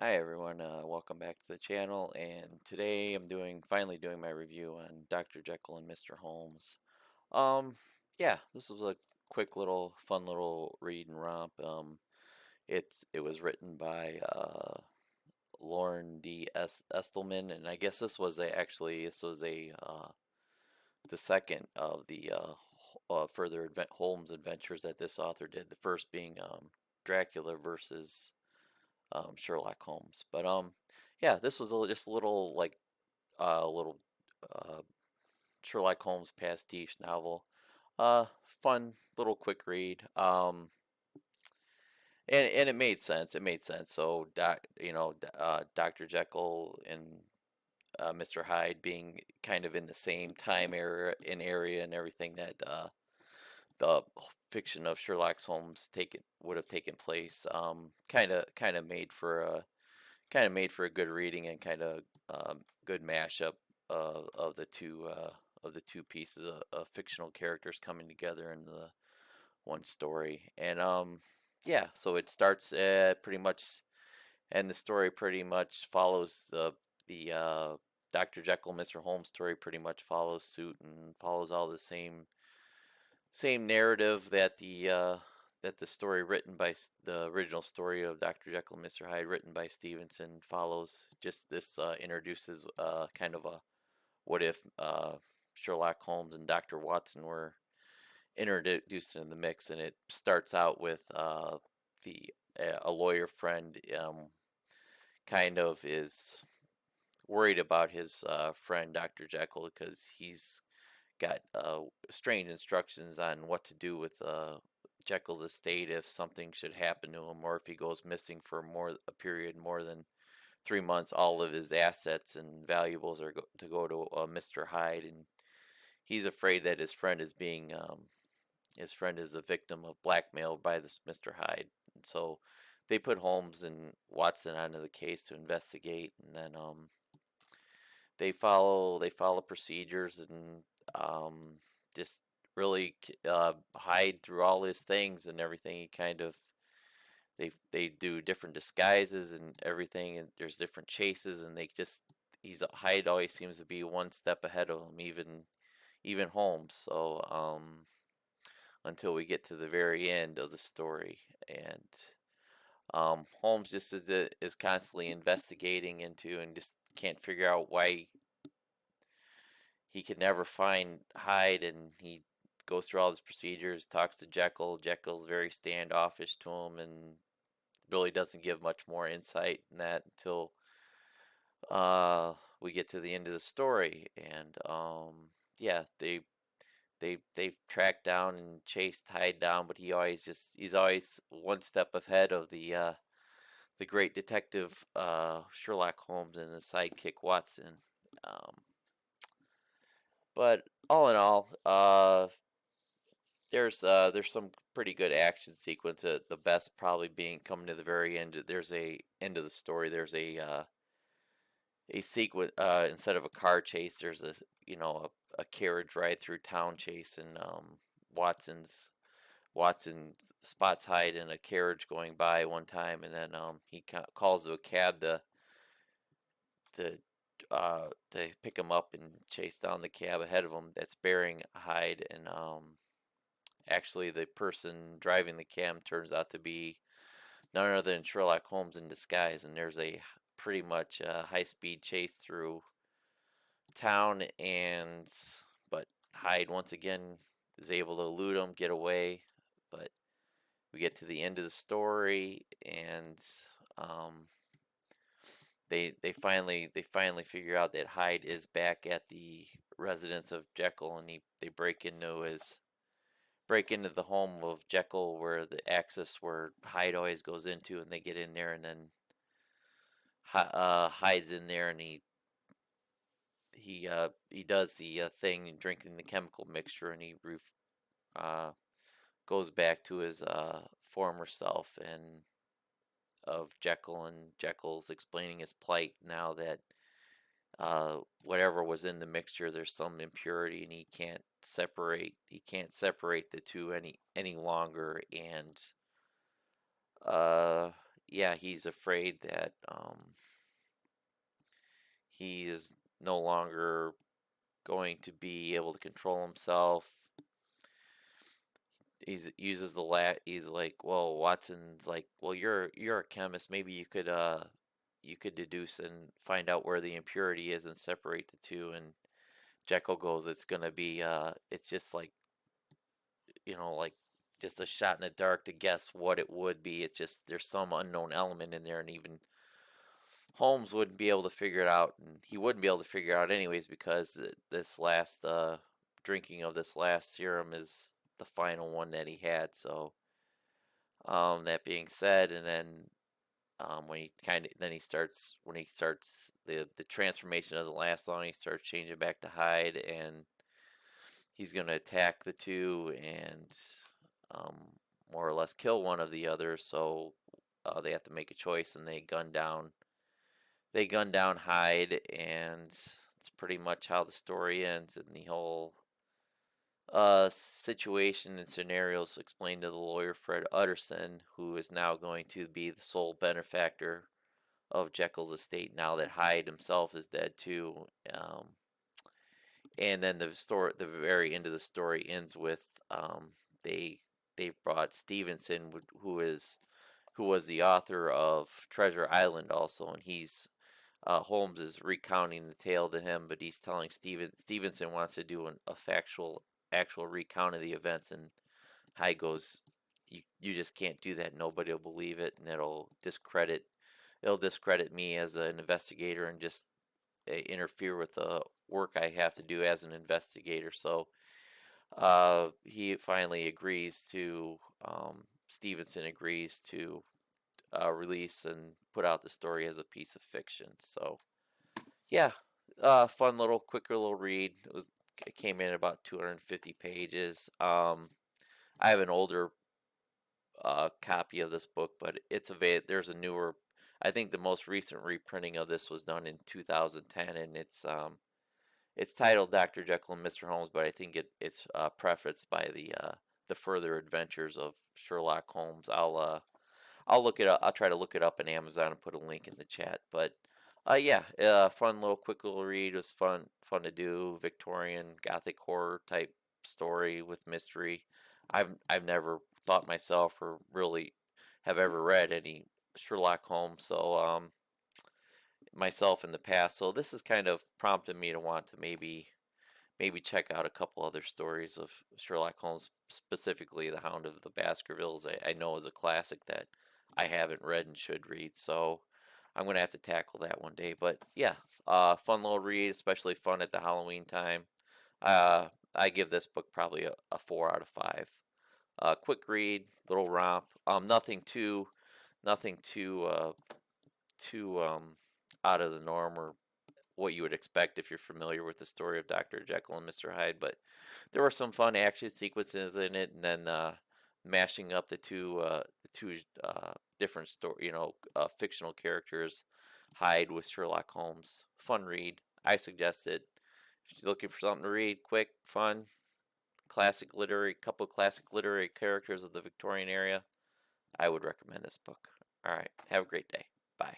Hi everyone, welcome back to the channel, and today I'm finally doing my review on Dr. Jekyll and Mr. Holmes. Um, yeah, this was a quick little fun little read and romp. It was written by Lauren D. Estelman, and I guess this was a the second of the further Holmes adventures that this author did. The first being Dracula versus Sherlock Holmes. But yeah, this was just a little little uh, Sherlock Holmes pastiche novel. Fun little quick read. And it made sense. It made sense. So Dr. Jekyll and Mr. Hyde being kind of in the same time area and everything that the fiction of Sherlock Holmes taken would have taken place. Kind of made for a good reading and kind of good mashup of the two pieces of fictional characters coming together in the one story. And yeah, so it starts pretty much, and the story pretty much follows the Dr. Jekyll, Mr. Holmes story pretty much follows suit and follows all the same narrative that the story written by the original story of Dr. Jekyll and Mr. Hyde written by Stevenson follows. Just this introduces kind of a what if Sherlock Holmes and Dr. Watson were introduced in the mix, and it starts out with the a lawyer friend kind of is worried about his friend Dr. Jekyll because he's got strange instructions on what to do with Jekyll's estate if something should happen to him, or if he goes missing for a period more than 3 months. All of his assets and valuables are to go to Mr. Hyde, and he's afraid that his friend is a victim of blackmail by this Mr. Hyde. And so they put Holmes and Watson onto the case to investigate, and then they follow procedures and just really hide through all his things and everything. He kind of they do different disguises and everything, and there's different chases, and they just he's Hyde always seems to be one step ahead of him, even Holmes. So until we get to the very end of the story, and Holmes just is constantly investigating into and just can't figure out why he could never find Hyde, and he goes through all his procedures, talks to Jekyll. Jekyll's very standoffish to him, and really doesn't give much more insight in that until we get to the end of the story. And yeah, they've tracked down and chased Hyde down, but he's always one step ahead of the great detective Sherlock Holmes and his sidekick Watson. Um, but all in all, there's some pretty good action sequence. The best probably being coming to the very end. There's a end of the story. There's a sequence instead of a car chase. There's a carriage ride through town chase, and Watson spots Hyde in a carriage going by one time, and then he calls to a cab to pick him up and chase down the cab ahead of him that's bearing Hyde, and actually the person driving the cab turns out to be none other than Sherlock Holmes in disguise, and there's a pretty much high speed chase through town, and but Hyde once again is able to elude him, get away, but we get to the end of the story, and um, they finally figure out that Hyde is back at the residence of Jekyll, and they break into the home of Jekyll where the access where Hyde always goes into, and they get in there, and then Hyde's in there, and he does the thing drinking the chemical mixture, and he uh, goes back to his former self and of Jekyll, and Jekyll's explaining his plight now that whatever was in the mixture, there's some impurity, and he can't separate the two any longer, and uh yeah, he's afraid that he is no longer going to be able to control himself. He's like, well, Watson's like, well, you're a chemist, maybe you could deduce and find out where the impurity is and separate the two. And Jekyll goes, it's gonna be it's just like, like just a shot in the dark to guess what it would be. It's just there's some unknown element in there, and even Holmes wouldn't be able to figure it out, and he wouldn't be able to figure it out anyways, because this last drinking of this last serum is the final one that he had. So that being said, and then when he kind of then he starts when he starts the transformation doesn't last long. He starts changing back to Hyde, and he's going to attack the two and um, more or less kill one of the others. So they have to make a choice, and they gun down Hyde, and it's pretty much how the story ends. And the whole situation and scenarios explained to the lawyer Fred Utterson, who is now going to be the sole benefactor of Jekyll's estate now that Hyde himself is dead too. And then the very end of the story ends with they they've brought Stevenson, who was the author of Treasure Island also, and he's Holmes is recounting the tale to him, but he's telling Stevenson wants to do a factual actual recount of the events, and Hyde goes, you just can't do that. Nobody will believe it, and it'll discredit me as an investigator and just interfere with the work I have to do as an investigator. So he finally agrees to Stevenson agrees to release and put out the story as a piece of fiction. So yeah, fun little quicker little read. It came in at about 250 pages. I have an older copy of this book, but there's a newer. I think the most recent reprinting of this was done in 2010, and it's titled Dr. Jekyll and Mr. Holmes, but I think it's prefaced by the further adventures of Sherlock Holmes. I'll look it up. I'll try to look it up in Amazon and put a link in the chat. But yeah, fun little quick little read. It was fun to do. Victorian Gothic horror type story with mystery. I've never thought myself or really have ever read any Sherlock Holmes. So myself in the past. So this has kind of prompted me to want to maybe check out a couple other stories of Sherlock Holmes, specifically The Hound of the Baskervilles. I know is a classic that I haven't read and should read. So I'm gonna have to tackle that one day. But yeah, fun little read, especially fun at the Halloween time. I give this book probably a 4 out of 5. Quick read, little romp. Nothing too out of the norm or what you would expect if you're familiar with the story of Dr. Jekyll and Mr. Hyde. But there were some fun action sequences in it, and then mashing up the two different fictional characters, Hyde with Sherlock Holmes. Fun read. I suggest it if you're looking for something to read, quick, fun, couple classic literary characters of the Victorian era. I would recommend this book. All right, have a great day. Bye.